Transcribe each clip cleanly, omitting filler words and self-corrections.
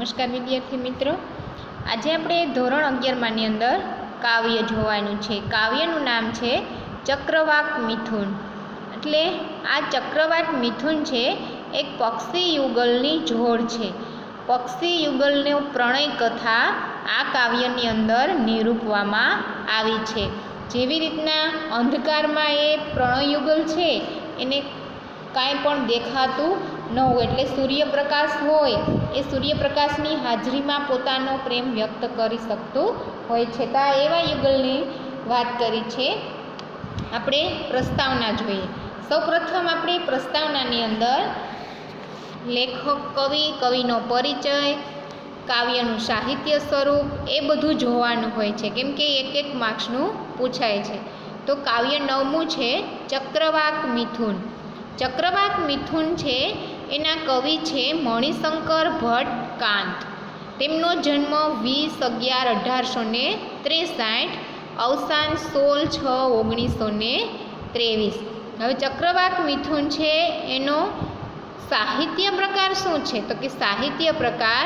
નમસ્કાર વિદ્યાર્થી મિત્રો, આજે આપણે ધોરણ 11માની અંદર કાવ્ય જોવાનું છે. કાવ્યનું નામ છે ચક્રવાક મિથુન. એટલે આ ચક્રવાક મિથુન છે એક પક્ષી યુગલની જોડ છે. પક્ષી યુગલની પ્રણય કથા આ કાવ્યની અંદર નિરૂપવામાં આવી છે. જેવી રીતના અંધકારમાં એ પ્રણય યુગલ છે એને કાંઈ પણ દેખાતું ન હોય, એટલે સૂર્યપ્રકાશ હોય એ સૂર્યપ્રકાશની હાજરીમાં પોતાનો પ્રેમ વ્યક્ત કરી શકતું હોય છે. તો આ એવા યુગલની વાત કરી છે. આપણે પ્રસ્તાવના જોઈએ. સૌપ્રથમ આપણે પ્રસ્તાવનાની અંદર લેખક, કવિનો પરિચય, કાવ્યનું સાહિત્ય સ્વરૂપ એ બધું જોવાનું હોય છે, કેમ કે એક માર્ક્સનું પૂછાય છે. તો કાવ્ય 9મું છે ચક્રવાક મિથુન. ચક્રવાક મિથુન છે એના કવિ છે મણિશંકર ભટ્ટ કાંત. તેમનો જન્મ 20/11/1863, અવસાન 16/6/1923. હવે ચક્રવાક મિથુન છે એનો સાહિત્ય પ્રકાર શું છે? તો કે સાહિત્ય પ્રકાર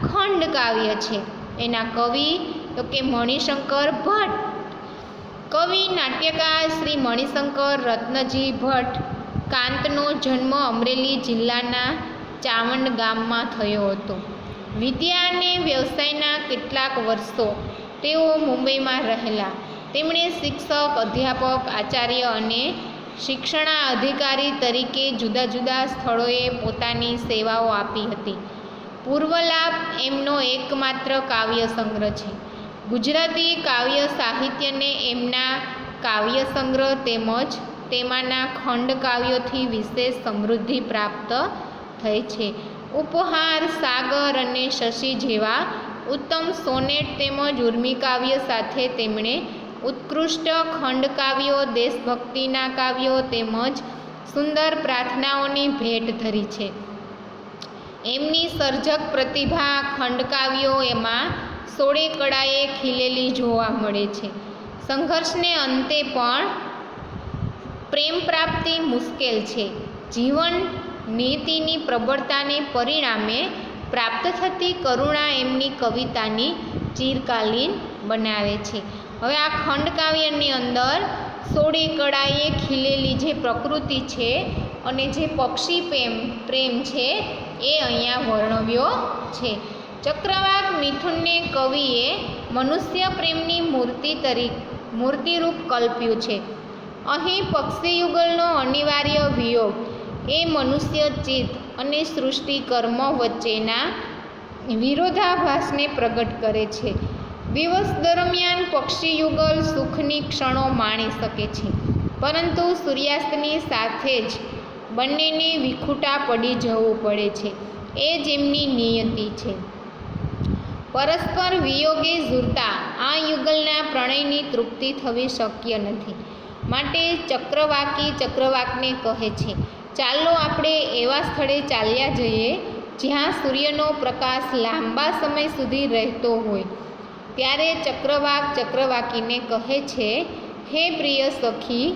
ખંડ કાવ્ય છે. એના કવિ તો કે મણિશંકર ભટ્ટ. કવિ નાટ્યકાર શ્રી મણિશંકર રત્નજી ભટ્ટ. કાંતનો જન્મ અમરેલી જિલ્લાના ચાવંડ ગામમાં થયો હતો. વિદ્યા અને વ્યવસાયના કેટલાક વર્ષો તેઓ મુંબઈમાં રહેલા. તેમણે શિક્ષક, અધ્યાપક, આચાર્ય અને શિક્ષણાધિકારી તરીકે જુદા જુદા સ્થળોએ પોતાની સેવાઓ આપી હતી. પૂર્વલાપ એમનો એકમાત્ર કાવ્ય સંગ્રહ છે. ગુજરાતી કાવ્ય સાહિત્યને એમના કાવ્ય સંગ્રહ તેમજ તેમાંના ખંડ કાવ્યોથી વિશેષ સમૃદ્ધિ પ્રાપ્ત થઈ છે. ઉપહાર, સાગર અને શશી જેવા ઉત્તમ સોનેટ તેમજ ઉર્મી કાવ્ય સાથે તેમણે ઉત્કૃષ્ટ ખંડ કાવ્યો, દેશભક્તિના કાવ્યો તેમજ સુંદર પ્રાર્થનાઓની ભેટ ધરી છે. એમની સર્જક પ્રતિભા ખંડકાવ્યો એમાં સોળે કળાએ ખીલેલી જોવા મળે છે. સંઘર્ષને અંતે પણ પ્રેમ પ્રાપ્તિ મુશ્કેલ છે. જીવન નીતિની પ્રબળતાને પરિણામે પ્રાપ્ત થતી કરુણા એમની કવિતાની ચિરકાલીન બનાવે છે. હવે આ ખંડકાવ્યની અંદર સોળે કળાએ ખીલેલી જે પ્રકૃતિ છે અને જે પક્ષી પ્રેમ છે એ અહીંયા વર્ણવ્યો છે. ચક્રવાક મિથુનને કવિએ મનુષ્ય પ્રેમની મૂર્તિરૂપ કલ્પ્યું છે. અહીં પક્ષી યુગલનો અનિવાર્ય વિયોગ એ મનુષ્ય ચિત્ત અને સૃષ્ટિ કર્મ વચ્ચેના વિરોધાભાસને પ્રગટ કરે છે. દિવસ દરમિયાન પક્ષી યુગલ સુખની ક્ષણો માણી શકે છે, પરંતુ સૂર્યાસ્તની સાથે જ બંનેને વિખૂટા પડી જવું પડે છે. એ જ એમની નિયતિ છે. પરસ્પર વિયોગે ઝૂરતા આ યુગલના પ્રણયની તૃપ્તિ થવી શક્ય નથી. માટે ચક્રવાકી ચક્રવાકને કહે છે, ચાલો આપણે એવા સ્થળે ચાલ્યા જઈએ જ્યાં સૂર્યનો પ્રકાશ લાંબા સમય સુધી રહેતો હોય. ત્યારે ચક્રવાક ચક્રવાકીને કહે છે, હે પ્રિય સખી,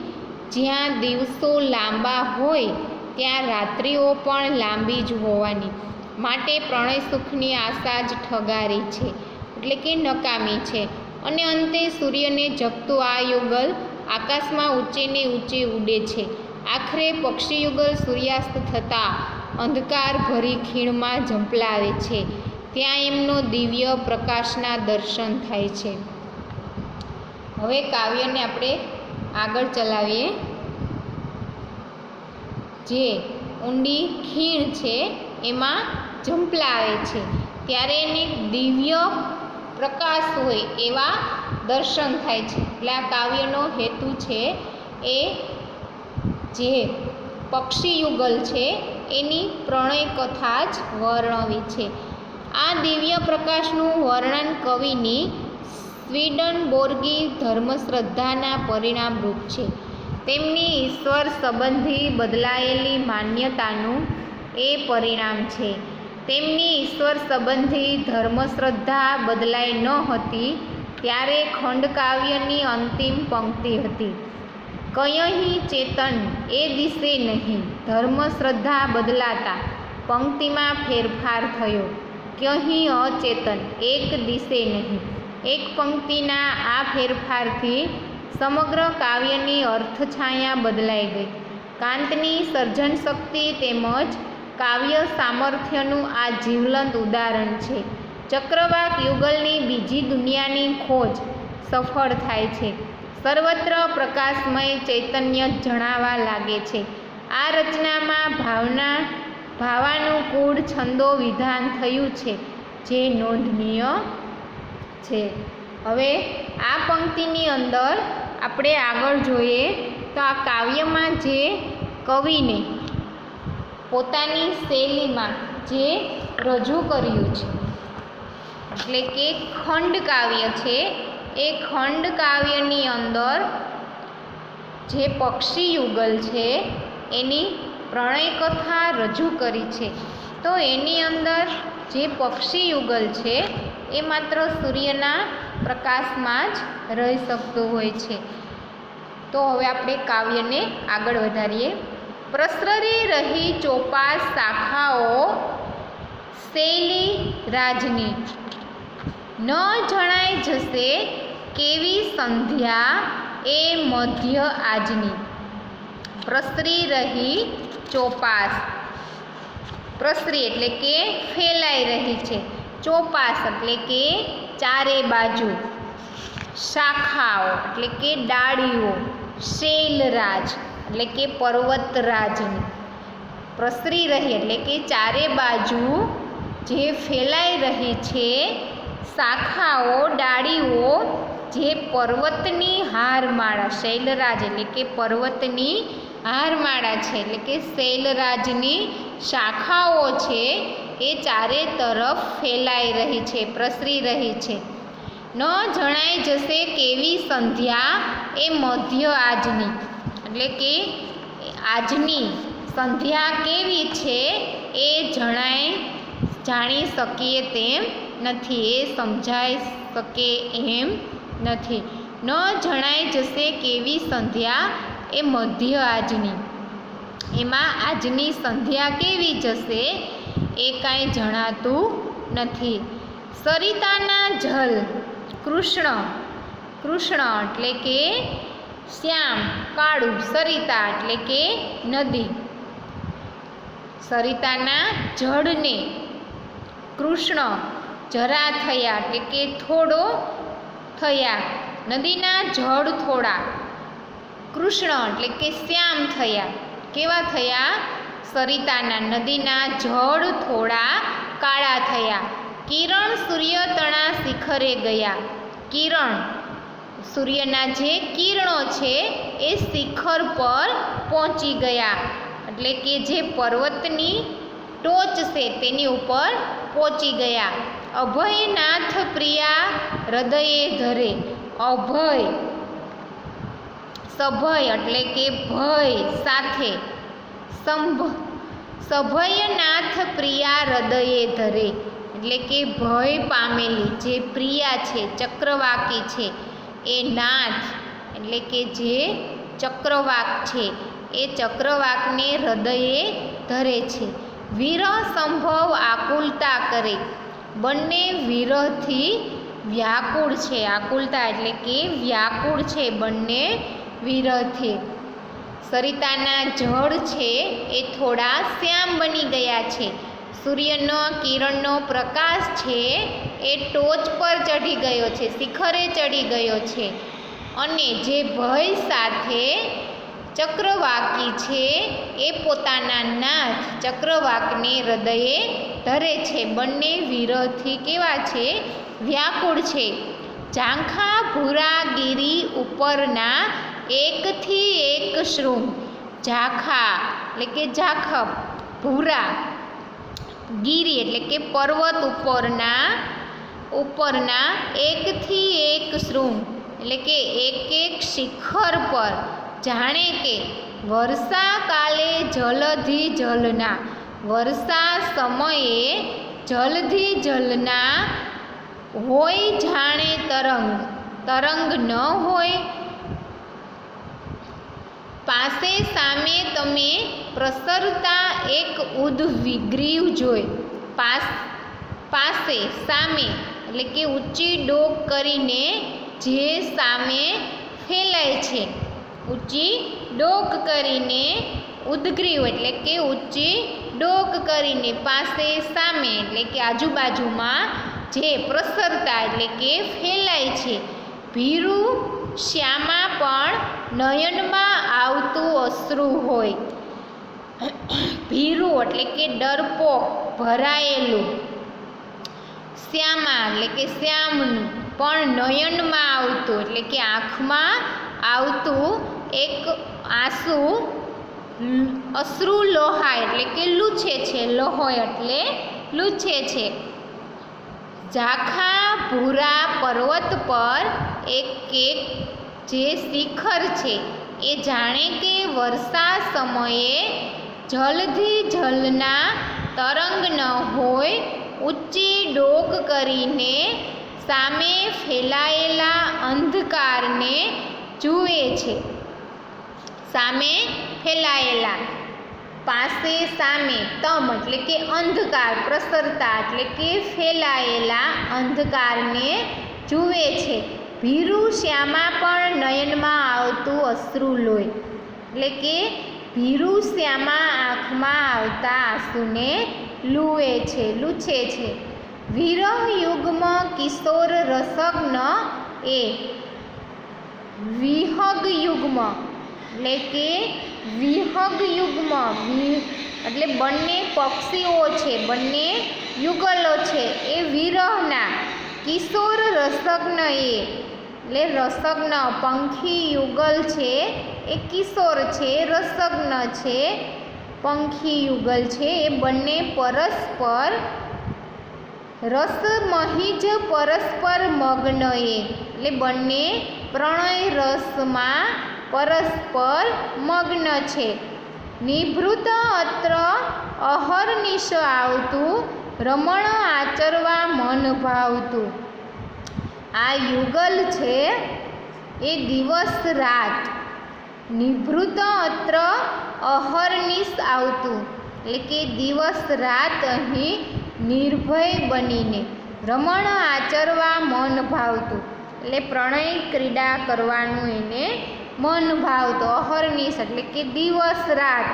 જ્યાં દિવસો લાંબા હોય ત્યાં રાત્રિઓ પણ લાંબી જ હોવાની. માટે પ્રણય સુખની આશા જ ઠગારી છે, એટલે કે નકામી છે. અને અંતે સૂર્યને જગતું આ યુગલ આકાશમાં ઊંચે ને ઊંચે ઉડે છે. આખરે પક્ષી યુગલ સૂર્યાસ્ત થતાં અંધકાર ભરી ખીણમાં ઝંપલાવે છે. ત્યાં એમનો દિવ્ય પ્રકાશના દર્શન થાય છે. હવે કાવ્યને આપણે આગળ ચલાવીએ. જે ઊંડી ખીણ છે એમાં ઝંપલાવે છે ત્યારે એને દિવ્ય પ્રકાશ હોય એવા દર્શન થાય છે. એટલે આ કાવ્યનો હેતુ છે એ જે પક્ષી યુગલ છે એની પ્રણય કથા જ વર્ણવી છે. આ દિવ્ય પ્રકાશનું વર્ણન કવિની સ્વીડનબોર્ગી ધર્મશ્રદ્ધાના પરિણામરૂપ છે. તેમની ઈશ્વર સંબંધી બદલાયેલી માન્યતાનું એ પરિણામ છે. તેમની ઈશ્વર સંબંધી ધર્મશ્રદ્ધા બદલાઈ ન હતી ત્યારે ખંડકાવ્યની અંતિમ પંક્તિ હતી, કયહીં ચેતન એ દિશે નહીં. ધર્મશ્રદ્ધા બદલાતા પંક્તિમાં ફેરફાર થયો. ક્યહીં અચેતન, એક દિશે નહીં. એક પંક્તિના આ ફેરફારથી સમગ્ર કાવ્યની અર્થછાયા બદલાઈ ગઈ. કાંતની સર્જન શક્તિ તેમજ કાવ્ય સામર્થ્યનું આ જીવલંત ઉદાહરણ છે. ચક્રવાક યુગલની બીજી દુનિયાની ખોજ સફળ થાય છે. સર્વત્ર પ્રકાશમય ચૈતન્ય જણાવા લાગે છે. આ રચનામાં ભાવાનુકૂળ છંદો વિધાન થયું છે, જે નોંધનીય છે. હવે આ પંક્તિની અંદર આપણે આગળ જોઈએ તો આ કાવ્યમાં જે કવિને પોતાની શૈલીમાં જે રજૂ કર્યું છે, એટલે કે ખંડ કાવ્ય છે, એ ખંડ કાવ્યની અંદર જે પક્ષી યુગલ છે એની પ્રણય કથા રજૂ કરી છે. તો એની અંદર જે પક્ષી યુગલ છે એ માત્ર સૂર્યના પ્રકાશમાં જ રહી શકતું હોય છે. તો હવે આપણે કાવ્યને આગળ વધારીએ. પ્રસરી રહી ચોપાસ શાખાઓ શૈલી રાજની, ન જણાય જશે કેવી સંધ્યા એ મધ્ય આજની. પ્રસરી રહી ચોપાસ, પ્રસરી એટલે કે ફેલાઈ રહી છે, ચોપાસ એટલે કે ચારે બાજુ, શાખાઓ એટલે કે ડાળીઓ, શૈલરાજ એટલે કે પર્વતરાજની. પ્રસરી રહી એટલે કે ચારે બાજુ જે ફેલાઈ રહી છે શાખાઓ, ડાળીઓ, જે પર્વતની હારમાળા, શૈલરાજ એટલે કે પર્વતની હારમાળા છે, એટલે કે શૈલરાજની શાખાઓ છે એ ચારે તરફ ફેલાઈ રહી છે, પ્રસરી રહી છે. ન જણાઈ જશે કેવી સંધ્યા એ મધ્ય આજની, એટલે કે આજની સંધ્યા કેવી છે એ જાણી શકીએ તેમ નથી, એ સમજાઈ શકે એમ નથી. ન જણાઈ જશે કેવી સંધ્યા એ મધ્ય આજની, એમાં આજની સંધ્યા કેવી જશે એ કાંઈ જણાતું નથી. સરિતાના જલ, કૃષ્ણ, કૃષ્ણ એટલે કે શ્યામ, કાળું, સરિતા એટલે કે નદી. સરિતાના જળને કૃષ્ણ જરા થયા એટલે કે થોડો થયા, નદીના જળ થોડા, કૃષ્ણ એટલે કે શ્યામ થયા. કેવા થયા? સરિતાના નદીના જળ થોડા કાળા થયા. કિરણ સૂર્ય તણા શિખરે ગયા, કિરણ સૂર્યના જે કિરણો છે એ શિખર પર પહોંચી ગયા, એટલે કે જે પર્વતની ટોચ છે તેની ઉપર પહોંચી ગયા. અભયનાથ પ્રિયા હૃદયે ધરે, અભય, સભય એટલે કે ભય સાથે, સભયનાથ પ્રિયા હૃદયે ધરે એટલે કે ભય પામેલી જે પ્રિયા છે, ચક્રવાકી છે, એ નાથ એટલે કે જે ચક્રવાક છે એ ચક્રવાકને હૃદયે ધરે છે. વિરહ સંભવ આકુલતા કરે, બંને વિરહથી વ્યાકુળ છે, આકુલતા એટલે કે વ્યાકુળ છે બંને વિરહથી. સરિતાના જળ છે એ થોડા શ્યામ બની ગયા છે. સૂર્યનો કિરણનો પ્રકાશ છે એ ટોચ પર ચઢી ગયો છે, શિખરે ચડી ગયો છે, અને જે ભય સાથે ચક્રવાકી છે એ પોતાના નાથ ચક્રવાકને હૃદયે ધરે છે. બંને વિરહથી કેવા છે? વ્યાકુળ છે. ઝાંખા ભૂરા ગિરી ઉપરના એકથી એક શૃંગ, ઝાંખા એટલે કે ઝાંખપ, ભૂરા, ગિરી એટલે કે પર્વત ઉપરના એકથી એક શૃંગ એટલે કે એક શિખર પર, જાણે કે વર્ષા કાલે જલધિ જલના, વર્ષા સમયે જલધિ જલના હોય જાણે તરંગ, તરંગ ન હોય. પાસે સામે તમે પ્રસરતા એક ઉદ્ગ્રીવ જોઈ, પાસ પાસે સામે એટલે કે ઊંચી ડોક કરીને જે સામે ફેલાય છે. ઊંચી ડોક કરીને ઉદ્ગ્રીવ એટલે કે ઊંચી ડોક કરીને પાસે સામે એટલે કે આજુબાજુમાં જે પ્રસરતા એટલે કે ફેલાય છે. ભીરુ શ્યામા પણ નયનમાં આવતું અશ્રુ હોય. ભીરુ એટલે કે ડરપોક ભરાયેલું, શ્યામા એટલે કે શ્યામનું પણ નયનમાં આવતું એટલે કે આંખમાં આવતું એક આંસુ અશ્રુ લોહાય એટલે કે લૂછે છે. લોહોય એટલે લૂછે છે. ઝાખા ભૂરા પર્વત પર એક જે શિખર છે એ જાણે કે વર્ષા સમયે જલથી જલના તરંગ ન હોય, ઊંચી ડોક કરીને સામે ફેલાયેલા અંધકારને જુએ છે. સામે ફેલાયેલા, પાસે સામે, તમ એટલે કે અંધકાર, પ્રસરતા એટલે કે ફેલાયેલા અંધકારને જુએ છે. ભીરુ શ્યામા પણ નયનમાં આવતું અશ્રુ લોહી એટલે કે ભીરુ શ્યામા આંખમાં આવતા આંસુને લૂછે છે. વિરહ યુગ્મ કિશોર રસગ્ન એ વિહગ યુગ્મ એટલે કે વિહગ યુગ્મ એટલે બંને પક્ષીઓ છે, બંને યુગલો છે એ વિરહના. કિશોર રસગ્ન એટલે રસગ્ન પંખી યુગલ છે એ કિશોર છે, રસગ્ન છે પંખી યુગલ છે. એ બંને પરસ્પર રસમહિજ પરસ્પર મગ્ન એટલે બંને પ્રણય રસમાં પરસ્પર મગ્ન છે. નિભૃત અત્ર અહર્નિશ આવતું, રમણ આચરવા મન ભાવતું. આ યુગલ છે એ દિવસ રાત, નિભૃત અત્ર અહર્નિશ આવતું એટલે કે દિવસ રાત અહીં નિર્ભય બનીને, રમણ આચરવા મન ભાવતું એટલે પ્રણય ક્રીડા કરવાનું એને મન ભાવતું. અહર્નિશ એટલે કે દિવસ રાત,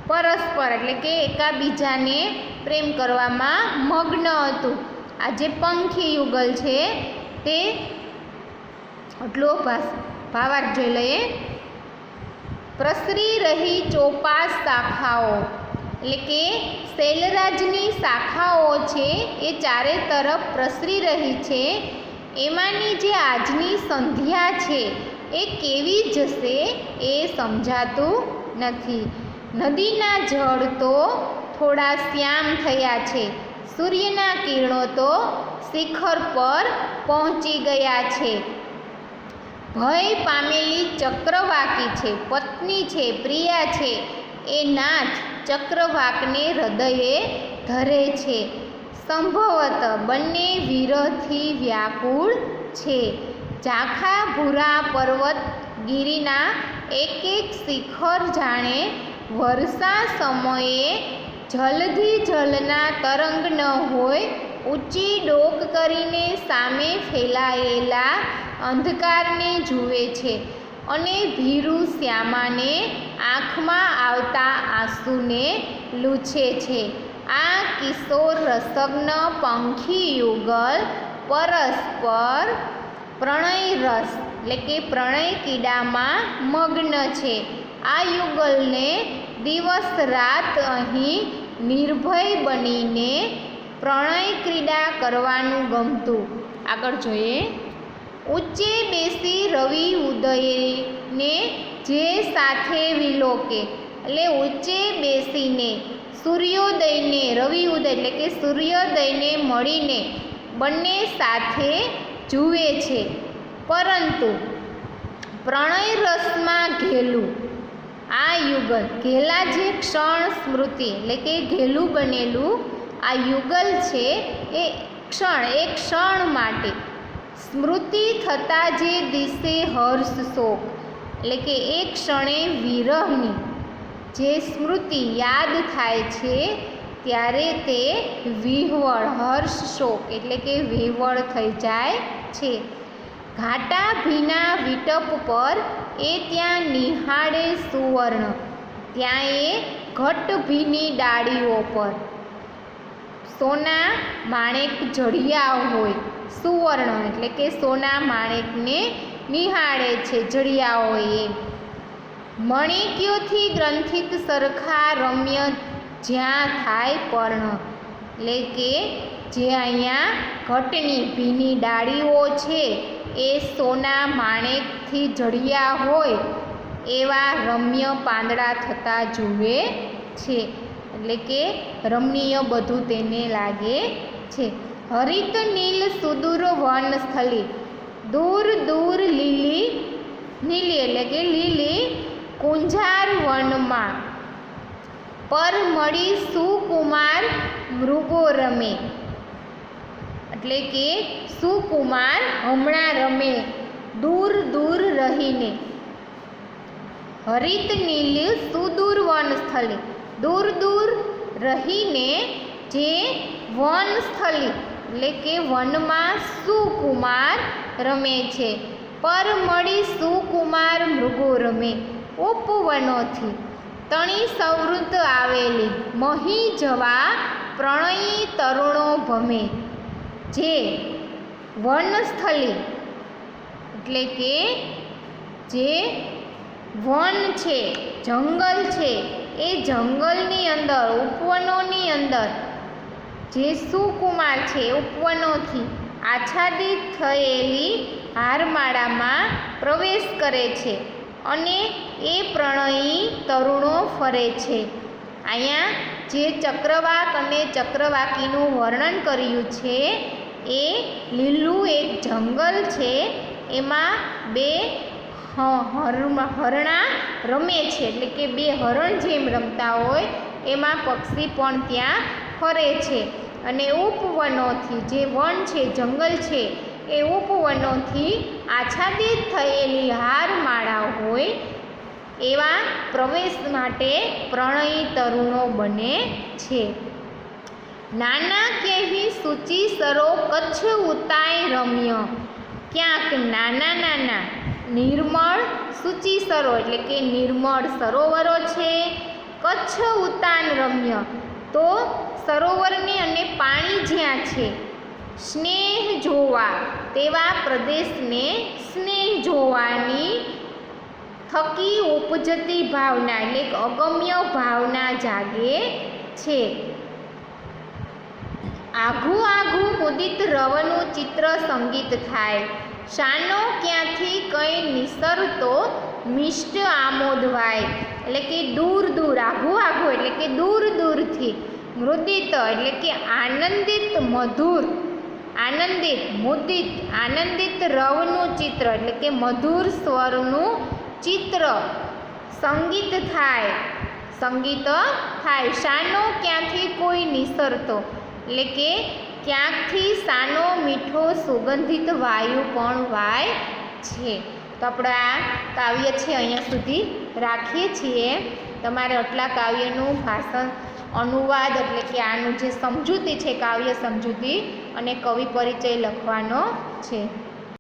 પરસ્પર એટલે કે એકાબીજાને પ્રેમ કરવામાં મગ્ન હતું. આ જે પંખી યુગલ છે તે એટલો ભાવાર્થ જોઈ લઈએ. પ્રસરી રહી ચોપાસ શાખાઓ એટલે કે શૈલરાજની શાખાઓ છે એ ચારે તરફ પ્રસરી રહી છે. એમાંની જે આજની સંધ્યા છે એ કેવી જશે એ સમજાતું નથી. નદીના જળ તો થોડા શ્યામ થયા છે, સૂર્યના કિરણો તો શિખર પર પહોંચી ગયા છે. ભય પામેલી ચક્રવાકી છે, પત્ની છે, પ્રિયા છે એ નાથ ચક્રવાકને હૃદયે ધરે છે. સંભવત બંને વિરહથી વ્યાકુળ છે. ઝાખા ભૂરા પર્વત ગિરિના એક એક શિખર જાણે વર્ષા સમયે જલધિ જલના તરંગ ન હોય, ઊંચી ડોક કરીને સામે ફેલાયેલા અંધકારને જુએ છે અને ભીરુ શ્યામાને આંખમાં આવતા આંસુને લૂછે છે. આ કિશોર રસગ્ન પંખી યુગલ પરસ્પર પ્રણય રસ એટલે કે પ્રણય કીડામાં મગ્ન છે. આ યુગલને દિવસ રાત અહીં નિર્ભય બનીને પ્રણય ક્રીડા કરવાનું ગમતું. આગળ જોઈએ. ઊંચે બેસી રવિ ઉદયને જે સાથે વિલોકે એટલે ઊંચે બેસીને સૂર્યોદયને, રવિ ઉદય એટલે કે સૂર્યોદયને મળીને બંને સાથે જુએ છે. પરંતુ પ્રણય રસમાં ઘેલું આ યુગલ, ઘેલા જે ક્ષણ સ્મૃતિ એટલે કે ઘેલું બનેલું આ યુગલ છે એ ક્ષણ માટે સ્મૃતિ થતાં જે દિશે હર્ષ શોક એટલે કે એ ક્ષણે વિરહની જે સ્મૃતિ યાદ થાય છે ત્યારે તે વિહવળ હર્ષ શોક એટલે કે વિહવળ થઈ જાય છે. ઘાટા ભીના વિટપ પર એ ત્યાં નિહાળે સુવર્ણ, ત્યાં એ ઘટ ભીની ડાળીઓ પર સોના માણેક જડિયા હોય. સુવર્ણ એટલે કે સોના માણેકને નિહાળે છે, જડિયા હોય એ. મણિક્યોથી ગ્રંથિત સરખા રમ્ય જ્યાં થાય પર્ણ, એટલે કે જે અહીંયા ઘટની ભીની ડાળીઓ છે એ સોના માણેકથી જડિયા હોય એવા રમ્ય પાંદડા થતા જુએ છે, એટલે કે રમણીય બધું તેને લાગે છે. હરિત નીલ સુદૂર વન સ્થલી, દૂર દૂર લીલી નીલી એટલે કે લીલી કુંજાર વનમાં પર મળી સુકુમાર મૃગો રમે, એટલે કે સુકુમાર હમણાં રમે દૂર દૂર રહીને. હરિત નીલ સુદૂર વન સ્થલી, દૂર દૂર રહીને જે વનસ્થલી એટલે કે વનમાં સુકુમાર રમે છે. પર મળી સુકુમાર મૃગો રમે, ઉપવનોથી તણી સંવૃત આવેલી મહી જવા પ્રણયી તરુણો ભમે. જે વનસ્થલી એટલે કે જે વન છે, જંગલ છે, એ જંગલની અંદર ઉપવનોની અંદર જે સુકુમાર છે ઉપવનોથી આચ્છાદિત થયેલી હારમાળામાં પ્રવેશ કરે છે અને એ પ્રણયી તરુણો ફરે છે. અહીંયા જે ચક્રવાક અને ચક્રવાકીનું વર્ણન કર્યું છે એ લીલું એક જંગલ છે, એમાં બે હરણા રમે છે, એટલે કે બે હરણ જેમ રમતા હોય એમાં પક્ષી પણ ત્યાં ફરે છે. અને ઉપવનોથી જે વન છે, જંગલ છે, એ ઉપવનોથી આચ્છાદિત થયેલી હારમાળા હોય એવા પ્રવેશ માટે પ્રણયી તરુણો બને છે. નાના કેહી સૂચી સરો કચ્છ ઉતાય રમ્ય, ક્યાંક નાના નાના નિર્મળ સૂચિસરો એટલે કે નિર્મળ સરોવરો છે. કચ્છ ઉતાન રમ્ય તો સરોવરની અને પાણી જ્યાં છે. સ્નેહ જોવા તેવા પ્રદેશને સ્નેહ જોવાની થકી ઉપજતી ભાવના એટલે કે અગમ્ય ભાવના જાગે છે. આઘું આઘું મુદિત રવનું ચિત્ર સંગીત થાય, શાનો ક્યાંથી કંઈ નિસરતો મિષ્ટ આમોદવાય, એટલે કે દૂર દૂર આઘું આઘું એટલે કે દૂર દૂરથી. મૃદિત એટલે કે આનંદિત મધુર, આનંદિત મુદિત આનંદિત રવનું ચિત્ર એટલે કે મધુર સ્વરનું ચિત્ર સંગીત થાય, સંગીત થાય. શાનો ક્યાંથી કોઈ નિસરતો એટલે કે ક્યાંકથી સાનો મીઠો સુગંધિત વાયુ પણ વાય છે. તો આપણે આ કાવ્ય છે અહીંયા સુધી રાખીએ છીએ. તમારે આટલા કાવ્યનું ભાષણ અનુવાદ એટલે કે આનું જે સમજૂતી છે, કાવ્ય સમજૂતી અને કવિ પરિચય લખવાનો છે.